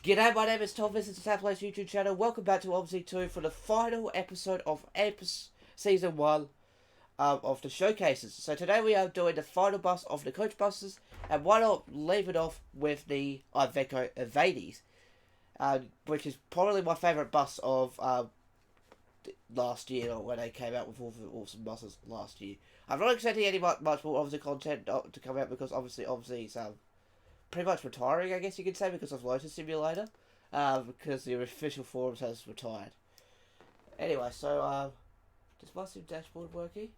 G'day, my name is Tom. This is the Tablet's YouTube channel. Welcome back to OMSI 2 for the final episode of Season 1 of the showcases. So today we are doing the final bus of the coach buses, and why not leave it off with the IVECO Evadys, which is probably my favourite bus of last year, or when they came out with all the awesome buses last year. I'm not expecting any much more OMSI content to come out because obviously OMSI's pretty much retiring, I guess you could say, because of Lotus Simulator, because the official forums has retired. Anyway, so, does my sim dashboard working?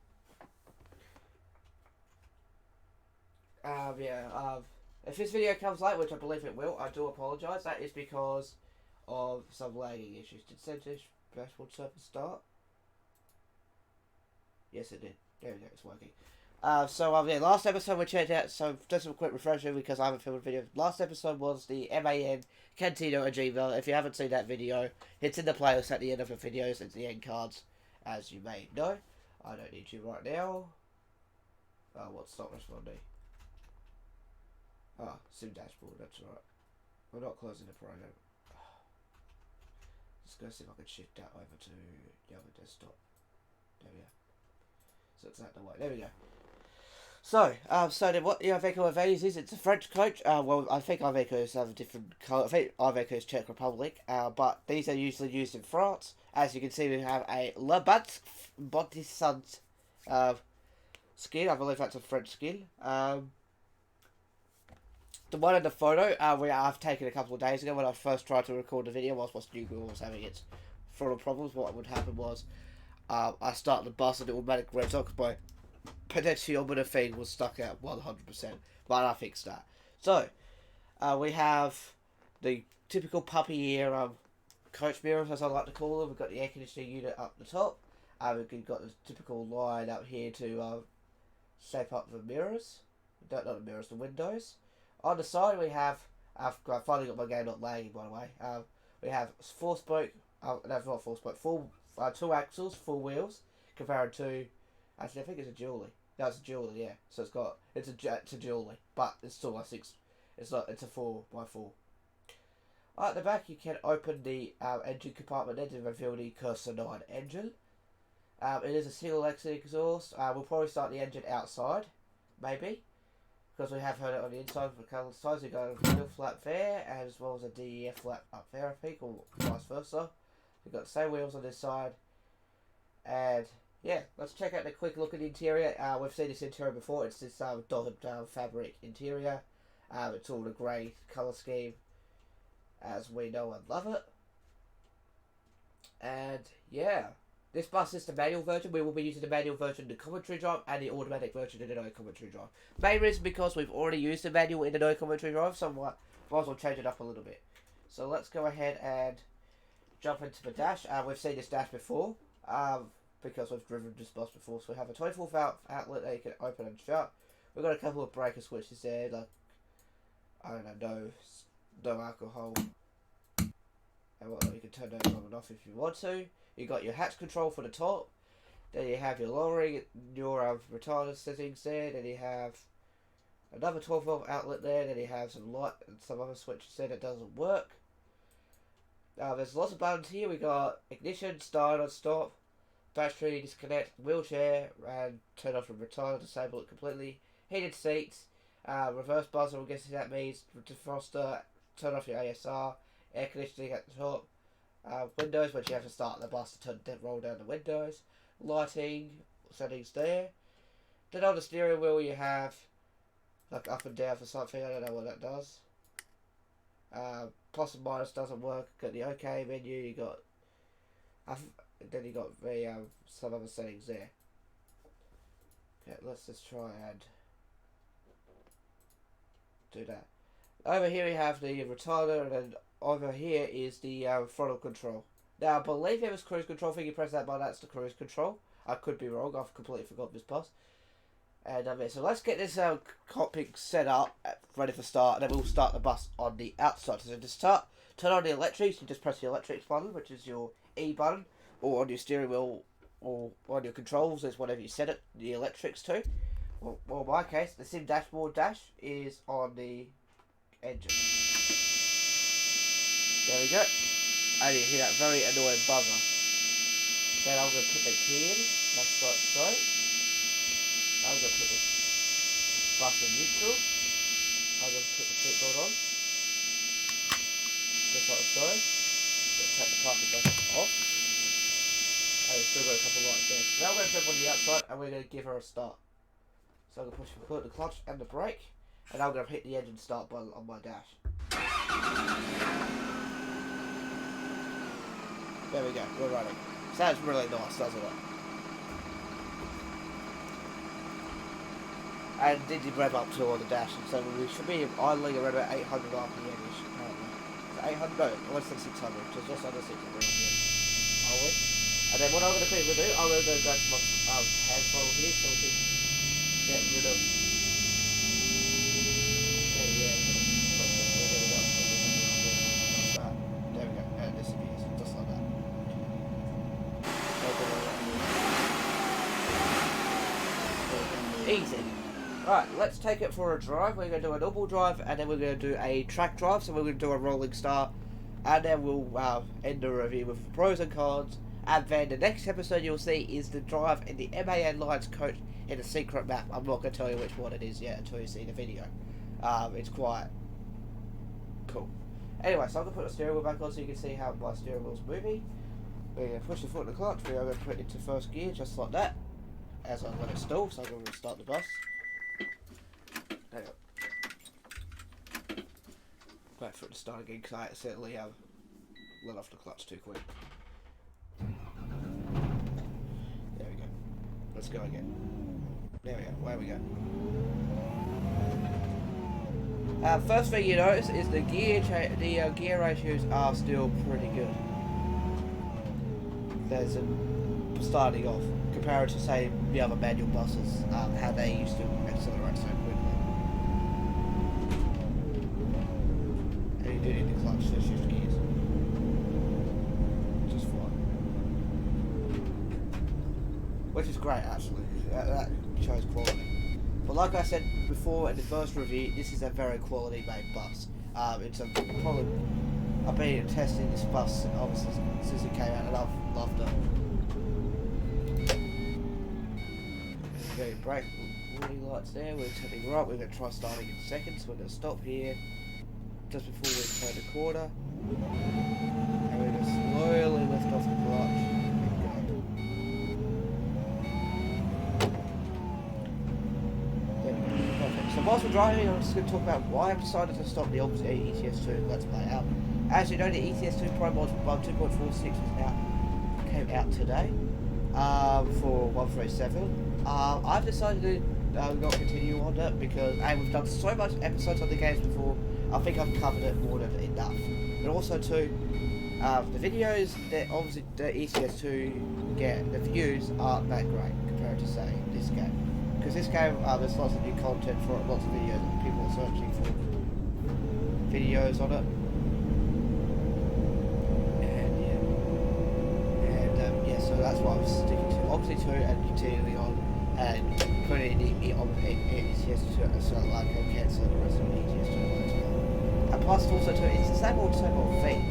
If this video comes late, which I believe it will, I do apologise. That is because of some lagging issues. Did Sentinel dashboard server start? Yes, it did. There we go, it's working. Last episode we checked out, so just a quick refresher because I haven't filmed a video. Last episode was the MAN Cantino Ajiva. If you haven't seen that video, it's in the playlist at the end of the videos. It's the end cards, as you may know. I don't need you right now. Oh, what's not responding? Oh, sim dashboard, that's right. We're not closing the program. Just go see if I can shift that over to the other desktop. There we go. So it's out the way. There we go. So what the IVECO Evadys is, it's a French coach. Well, I think IVECO's have a different colour. I think IVECO's Czech Republic. But these are usually used in France. As you can see, we have a Le Botissant skin. I believe that's a French skin. The one in the photo, I've taken a couple of days ago when I first tried to record the video whilst Google was having its throttle problems. What would happen was, I start the bus and it automatic revs up because my potentiometer thing was stuck at 100%, but I fixed that. So, we have the typical puppy ear coach mirrors, as I like to call them. We've got the air conditioning unit up the top. We've got the typical line up here to shape up the mirrors. Not the mirrors, the windows. On the side we have, I've finally got my game not lagging by the way. We have full 2 axles, 4 wheels, compared to, actually I think it's a dually. No, it's a dually, yeah. So it's a dually, but it's still a 6. It's a 4x4. At the back, you can open the engine compartment there to reveal the Cursor 9 engine. It is a single exit exhaust. We'll probably start the engine outside, maybe, because we have heard it on the inside for a couple of times. We've got a wheel flap there, as well as a DEF flap up there, I think, or vice versa. We've got the same wheels on this side, and yeah, let's check out the quick look at the interior. We've seen this interior before. It's this dotted fabric interior. It's all the grey colour scheme, as we know and love it. And yeah, this bus is the manual version. We will be using the manual version in the commentary drive and the automatic version in the no commentary drive. Main reason because we've already used the manual in the no commentary drive, so might as well change it up a little bit. So let's go ahead and jump into the dash. We've seen this dash before. Because we've driven this bus before, so we have a 24-volt outlet that you can open and shut. We've got a couple of breaker switches there, like, I don't know, no alcohol, and you can turn those on and off if you want to. You got your hatch control for the top, then you have your lowering, your retarder settings there, then you have another 12-volt outlet there, then you have some light and some other switches there that doesn't work. There's lots of buttons here. We got ignition, start and stop, battery, disconnect, wheelchair, and turn off the retarder, disable it completely. Heated seats, reverse buzzer, I'm guessing that means defroster, turn off your ASR, air conditioning at the top, windows, which you have to start the bus to roll down the windows, lighting, settings there. Then on the steering wheel you have, like up and down for something, I don't know what that does. Plus and minus doesn't work, got the OK menu, you got, then you got the some other settings there. Okay, let's just try and do that. Over here we have the retarder, and then over here is the throttle control. Now I believe it was cruise control. I think you press that button, that's the cruise control. I could be wrong. I've completely forgot this bus. And so let's get this cockpit set up, ready for start, and then we'll start the bus on the outside. So to start, turn on the electrics. You just press the electrics button, which is your E button, or on your steering wheel, or on your controls, is whatever you set it, the electrics to. Well, in my case, the sim dashboard dash is on the engine. There we go. And you hear that very annoying buzzer. Then I'm going to put the key in, that's like so. I'm going to put the bus in neutral. I'm going to put the seatbelt on. Just like so. I'm going to take the parking brake off. And it's still got a couple of lights there. So now we're going to jump on the outside and we're going to give her a start. So I'm going to put the clutch and the brake. And I'm going to hit the engine start button on my dash. There we go, we're running. Sounds really nice, doesn't it? And did you rev up to on the dash, so we should be idling around about 800 RPM-ish, apparently. So 800, no, I want to say 600, so just under 600 RPM. Are we? And then what I'm going to quickly do, I'm going to go to my hand throttle here, so we can get rid of... There we go, and disappears, just like that. Easy. Right, let's take it for a drive. We're going to do a normal drive, and then we're going to do a track drive, so we're going to do a rolling start, and then we'll end the review with the pros and cons, and then the next episode you'll see is the drive in the MAN Lions coach in a secret map. I'm not going to tell you which one it is yet until you see the video. It's quite cool. Anyway, so I'm going to put the steering wheel back on so you can see how my steering wheel's moving. We're going to push the foot in the clutch, we're going to put it into first gear, just like that. As I let it stall, so I'm going to restart the bus. Hang on. Wait for it to start again, because I accidentally let off the clutch too quick. There we go. Let's go again. There we go, where we go. First thing you notice is the gear ratios are still pretty good. There's starting off compared to say the other manual buses, how they used to accelerate so quickly. And you do need the clutch to shift gears. Just fine. Which is great actually. That shows quality. But like I said before in the first review, this is a very quality made bus. It's a probably I've been testing this bus obviously since it came out and I've loved it. Okay, brake warning lights there, we're turning right, we're going to try starting in seconds, so we're going to stop here just before we turn the corner and we're going to slowly lift off the clutch and go. There we go, perfect. So whilst we're driving, I'm just going to talk about why I've decided to stop the OMSI ETS2 Let's Play out. As you know, the ETS2 Pro Mod 2.46 came out today for 137. I've decided to not continue on it because we've done so much episodes of the games before. I think I've covered it more than enough. But also too, the videos that obviously the ETS2 get, the views aren't that great compared to say this game. Because this game, there's lots of new content for it, lots of videos, and people are searching for videos on it. So that's what I'm sticking to, obviously 2 and continuing on and putting it on ETS2 so like I can cancel the rest of the ETS2 as well. And plus also too, it's the same old thing.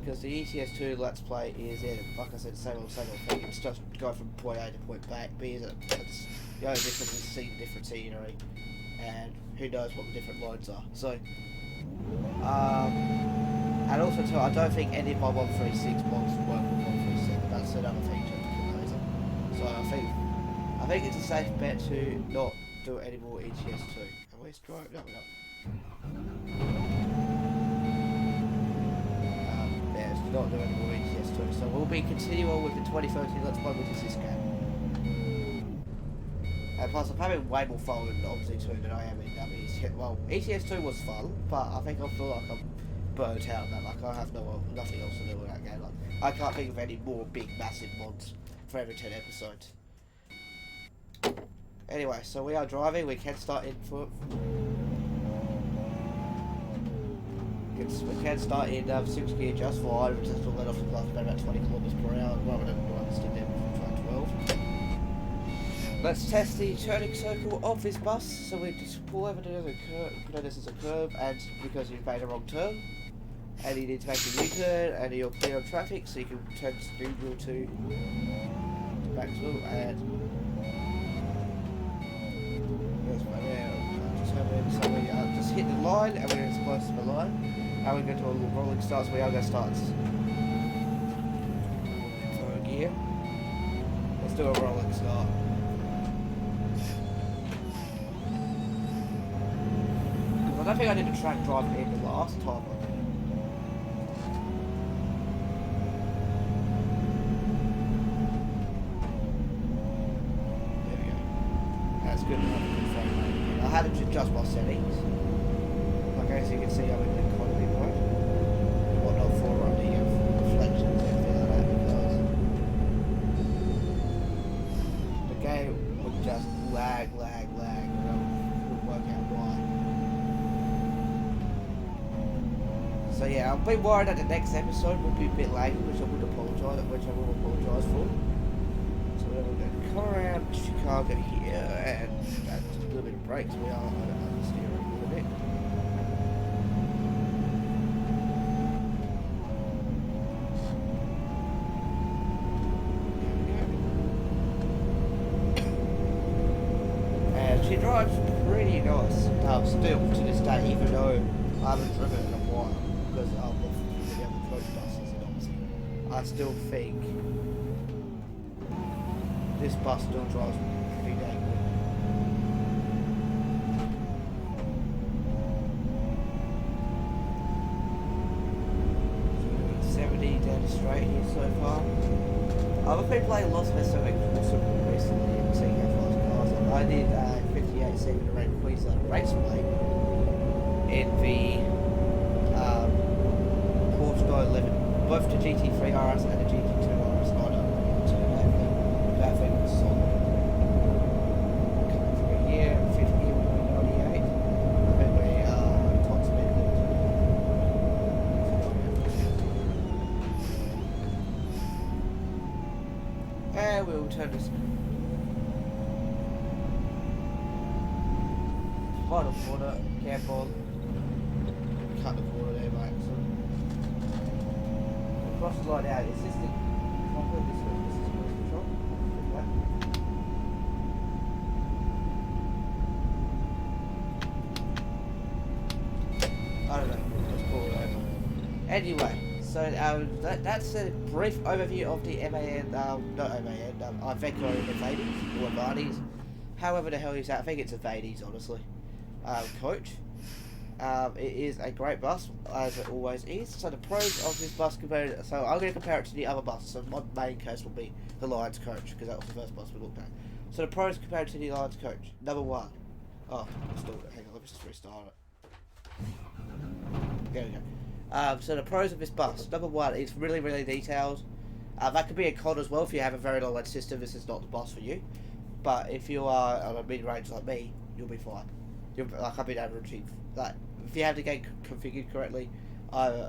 Because the ETS2 Let's Play is like I said, same old thing. It's just go from point A to point B, isn't it? It's the only difference is seeing different scenery and who knows what the different lines are. So and also too, I don't think any of my 136 mods work with 137. That's another thing to consider. So I think it's a safe bet to not do any more ETS2. And where's drive? No, we're not. It's not doing any more ETS2. So we'll be continuing with the 2013 Let's Play, which is this game. And plus, I'm having way more fun with obviously 2 than I am in ETS2. Well, ETS2 was fun, but I think I feel like I'm burnt out that like I have nothing else to do with that game. Like I can't think of any more big massive mods for every 10 episodes. Anyway, so we are driving. We can start in foot. We can start in 6 gear just fine. We just let off the clutch about 20 km/h rather than stick there from 12. Let's test the turning circle of this bus. So we just pull over to the curve, pretend this is a curve, and because you've made a wrong turn, and you need to make a U-turn, and you're clear on traffic, so you can turn neutral to maximum, and that's right there. So we just hit the line, and we're as close to the line, and we're going to do a little rolling start, so we are going to start. Throw a gear. Let's do a rolling start. I don't think I did a track drive in the last time. There we go. That's good enough. I had to adjust my settings. Like as you can see, I'm in the economy mode. Whatnot for the reflections and everything like that, because the game would just lag, and I couldn't work out why. So yeah, I'll be worried that the next episode will be a bit laggy, which I will apologise for. So we're going to come around Chicago here, and that's a little bit of brakes. We are understeering a little bit. There we go. And she drives pretty nice still to this day, even though I haven't driven it in a while. Because of the other coach buses and OMSI. I still think this bus still drives pretty dang good. 70 down the straight here so far. I've been playing lots of SOX recently and seeing how fast cars are. I did 58 second rate Queensland Raceway in the Porsche 911, both the GT3 RS and the GT2 RS. That thing was solid. Coming through here, 50 would be 98. And we top speed limit. And we will turn this final corner, careful. Cut the corner there, mate. So, cross the line out. Is this the proper? This is cruise control. I don't know. Let's pull it over. Anyway, so that's a brief overview of the IVECO Evadys or Evadys. However the hell you say it. I think it's Evadys, honestly. Coach. It is a great bus, as it always is. So the pros of this bus compared, so I'm going to compare it to the other buses. So my main case will be the Lions Coach, because that was the first bus we looked at. So the pros compared to the Lions Coach. Number one. Oh, installed it. Hang on, let me just restart it. There we go. So the pros of this bus. Number one, it's really, really detailed. That could be a con as well if you have a very low-end system. This is not the bus for you. But if you are on a mid-range like me, you'll be fine. I've been averaging, like, if you have the game configured correctly,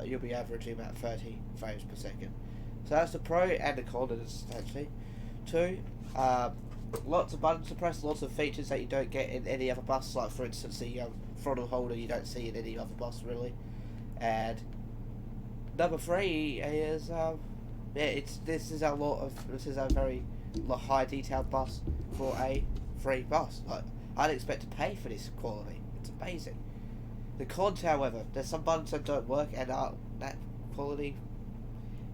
you'll be averaging about 30 frames per second. So that's the pro and the con of this, actually. Two, lots of buttons to press, lots of features that you don't get in any other bus, like for instance the throttle holder you don't see in any other bus really. And number three is this is a very high detailed bus for a free bus. Like, I'd expect to pay for this quality. It's amazing. The cons, however, there's some buttons that don't work and aren't that quality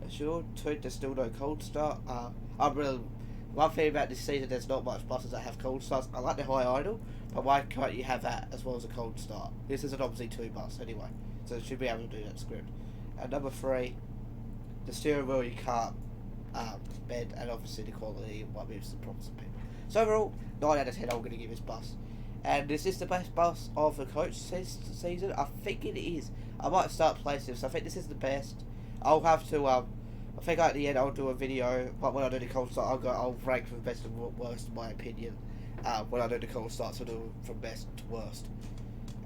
assured. Two, there's still no cold start. One thing about this season, there's not much buses that have cold starts. I like the high idle, but why can't you have that as well as a cold start? This is an OMSI 2 bus anyway, so it should be able to do that script. And number three, the steering wheel you can't bend, and obviously the quality might be some problems with people. So overall, 9 out of 10 I'm going to give this bus. And is this the best bus of the coach season? I think it is. I might start placing this. I think this is the best. I'll have to, I think at the end I'll do a video, but when I do the cold start, I'll rank from best to worst in my opinion. When I do the cold starts, I'll do from best to worst.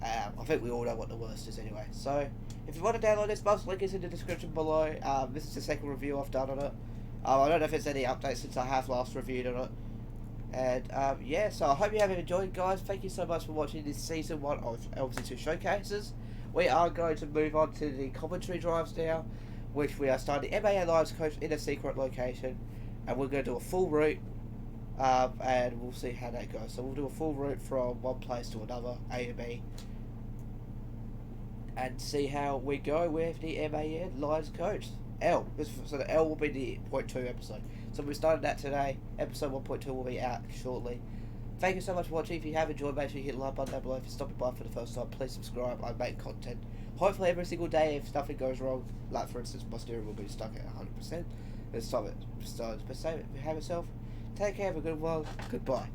I think we all know what the worst is anyway. So, if you want to download this bus, link is in the description below. This is the second review I've done on it. I don't know if there's any updates since I have last reviewed on it. And yeah, so I hope you have enjoyed, guys. Thank you so much for watching this season 1 of OMSI 2 Showcases. We are going to move on to the commentary drives now, which we are starting the MAA Lives Coach in a secret location, and we're going to do a full route, and we'll see how that goes. So we'll do a full route from one place to another, A to B, and see how we go with the MAN Lives Coach. L. So the L will be the .2 episode. So we started that today. Episode 1.2 will be out shortly. Thank you so much for watching. If you have enjoyed, make sure you hit the like button down below. If you're stopping by for the first time, please subscribe. I make content hopefully every single day. If nothing goes wrong, like for instance my steering will be stuck at 100%, let's stop it. So have yourself, take care, have a good one, goodbye.